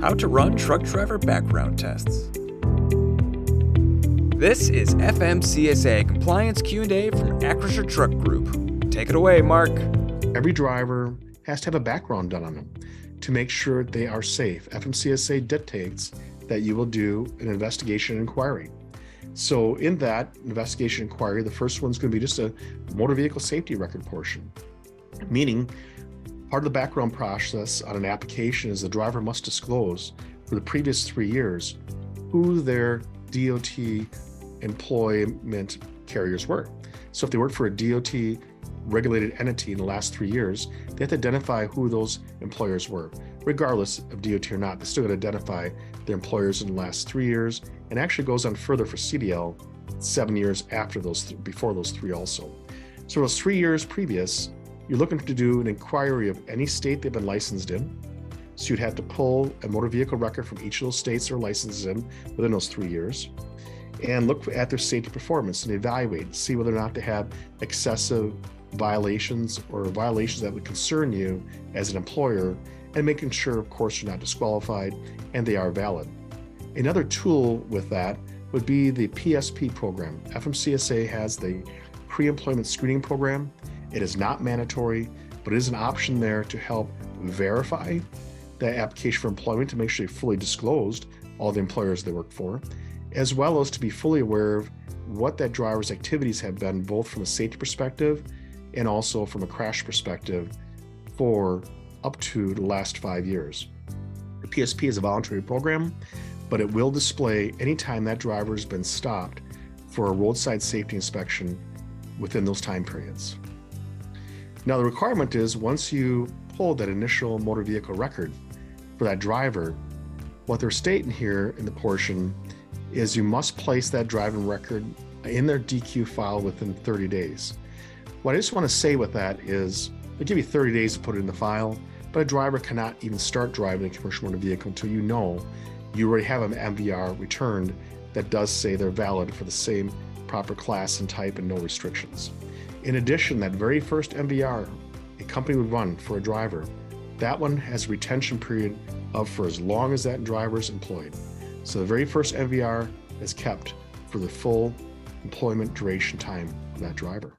How to run truck driver background tests. This is FMCSA Compliance Q&A from Acrisure Truck Group. Take it away, Mark. Every driver has to have a background done on them to make sure they are safe. FMCSA dictates that you will do an investigation inquiry. So in that investigation inquiry, the first one's going to be just a motor vehicle safety record portion, meaning part of the background process on an application is the driver must disclose for the previous 3 years who their DOT employment carriers were. So if they work for a DOT regulated entity in the last 3 years, they have to identify who those employers were. Regardless of DOT or not, they still got to identify their employers in the last 3 years, and actually goes on further for CDL 7 years after those, before those 3 also. So those 3 years previous, you're looking to do an inquiry of any state they've been licensed in. So you'd have to pull a motor vehicle record from each of those states they're licensed in within those 3 years, and look at their safety performance and evaluate, see whether or not they have excessive violations or violations that would concern you as an employer, and making sure, of course, you're not disqualified and they are valid. Another tool with that would be the PSP program. FMCSA has the pre-employment screening program. It is not mandatory, but it is an option there to help verify the application for employment to make sure they fully disclosed all the employers they work for, as well as to be fully aware of what that driver's activities have been, both from a safety perspective and also from a crash perspective for up to the last 5 years. The PSP is a voluntary program, but it will display anytime that driver has been stopped for a roadside safety inspection within those time periods. Now, the requirement is once you pull that initial motor vehicle record for that driver, what they're stating here in the portion is you must place that driving record in their DQ file within 30 days. What I just want to say with that is they give you 30 days to put it in the file, but a driver cannot even start driving a commercial motor vehicle until you know you already have an MVR returned that does say they're valid for the same proper class and type and no restrictions. In addition, that very first MVR a company would run for a driver, that one has a retention period of for as long as that driver is employed. So the very first MVR is kept for the full employment duration time of that driver.